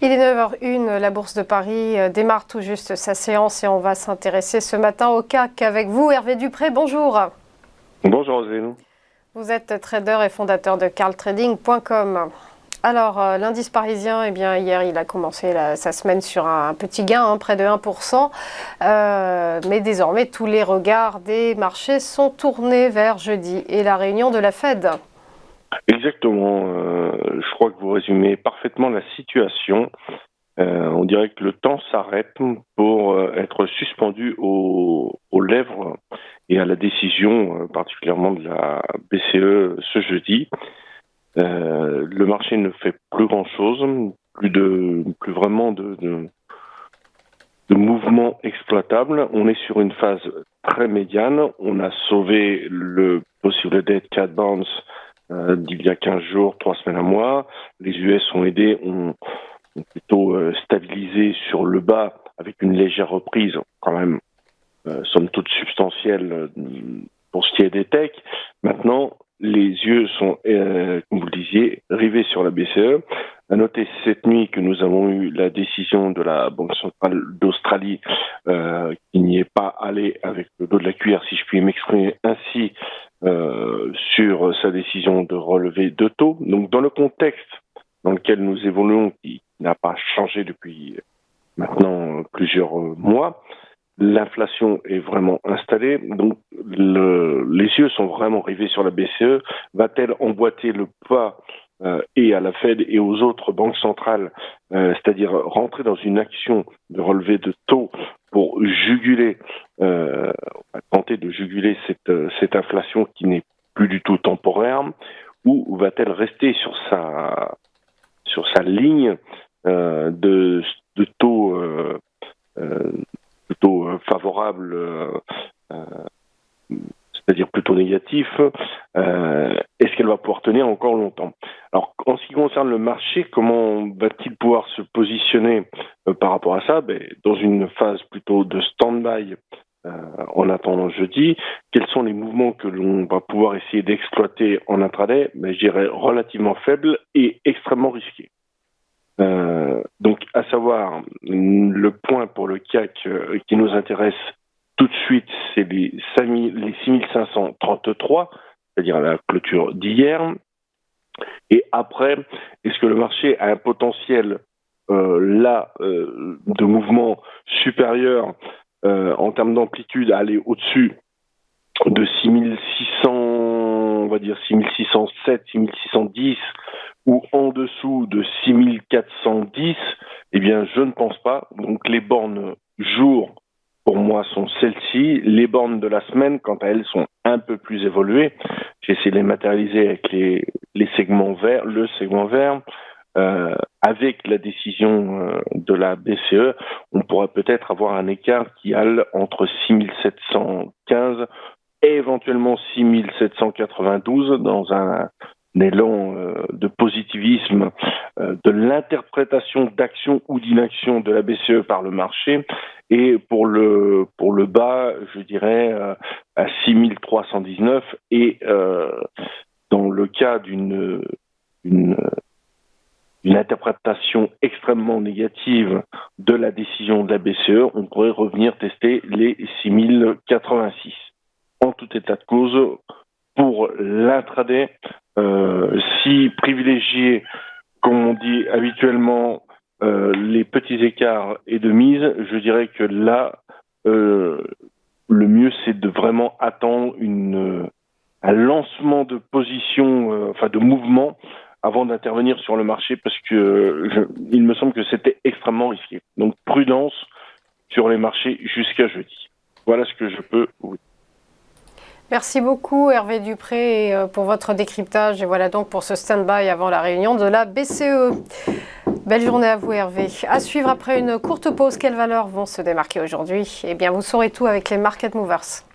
Il est 9h01, la Bourse de Paris démarre tout juste sa séance et on va s'intéresser ce matin au CAC avec vous, Hervé Dupré. Bonjour. Bonjour Roselyne. Vous êtes trader et fondateur de carltrading.com. Alors, l'indice parisien, eh bien, hier, il a commencé sa semaine sur un petit gain, près de 1%. Mais désormais, tous les regards des marchés sont tournés vers jeudi et la réunion de la Fed. Exactement, je crois que vous résumez parfaitement la situation. On dirait que le temps s'arrête pour être suspendu aux lèvres et à la décision, particulièrement de la BCE ce jeudi. Le marché ne fait plus grand-chose, plus vraiment de mouvements exploitables. On est sur une phase très médiane. On a sauvé le possible dead cat bounce d'il y a 15 jours, 3 semaines, un mois. Les US ont aidé, ont plutôt stabilisé sur le bas avec une légère reprise, quand même, somme toute substantielle pour ce qui est des techs. Maintenant, les yeux sont, comme vous le disiez, rivés sur la BCE. À noter cette nuit que nous avons eu la décision de la Banque centrale d'Australie qui n'y est pas allée avec le dos de la cuillère, si je puis m'exprimer ainsi, sur sa décision de relever de taux. Donc, dans le contexte dans lequel nous évoluons, qui n'a pas changé depuis maintenant plusieurs mois, l'inflation est vraiment installée, donc les yeux sont vraiment rivés sur la BCE. Va-t-elle emboîter le pas et à la Fed et aux autres banques centrales, c'est-à-dire rentrer dans une action de relevé de taux pour juguler, tenter de juguler cette inflation qui n'est plus du tout temporaire, ou va-t-elle rester sur sa ligne de taux plutôt favorable, c'est-à-dire plutôt négatif, est-ce qu'elle va pouvoir tenir encore longtemps? Alors, en ce qui concerne le marché, comment va-t-il pouvoir se positionner par rapport à ça? Dans une phase plutôt de stand-by en attendant jeudi. Quels sont les mouvements que l'on va pouvoir essayer d'exploiter en intraday? Je dirais relativement faibles et extrêmement risqués. Donc, à savoir, le point pour le CAC qui nous intéresse tout de suite, c'est les 6533, c'est-à-dire la clôture d'hier. Et après, est-ce que le marché a un potentiel de mouvement supérieur en termes d'amplitude à aller au-dessus de 6600, on va dire 6607, 6610, ou en dessous de 6410, eh bien, je ne pense pas. Donc, les bornes jour, pour moi, sont celles-ci. Les bornes de la semaine, quant à elles, sont un peu plus évoluées. J'ai essayé de les matérialiser avec les segments verts, le segment vert. Avec la décision de la BCE, on pourrait peut-être avoir un écart qui aille entre 6715 et éventuellement 6792 dans un élan de positivisme de l'interprétation d'action ou d'inaction de la BCE par le marché, et pour le bas, je dirais à 6319, et dans le cas d'une interprétation extrêmement négative de la décision de la BCE, on pourrait revenir tester les 6086. En tout état de cause, pour l'intraday, si privilégier, comme on dit habituellement, les petits écarts et de mise, je dirais que là, le mieux, c'est de vraiment attendre un lancement de position, de mouvement, avant d'intervenir sur le marché, parce que il me semble que c'était extrêmement risqué. Donc, prudence sur les marchés jusqu'à jeudi. Voilà ce que je peux vous dire. Merci beaucoup Hervé Dupré pour votre décryptage et voilà donc pour ce stand-by avant la réunion de la BCE. Belle journée à vous Hervé. À suivre après une courte pause, quelles valeurs vont se démarquer aujourd'hui? Eh bien vous saurez tout avec les Market Movers.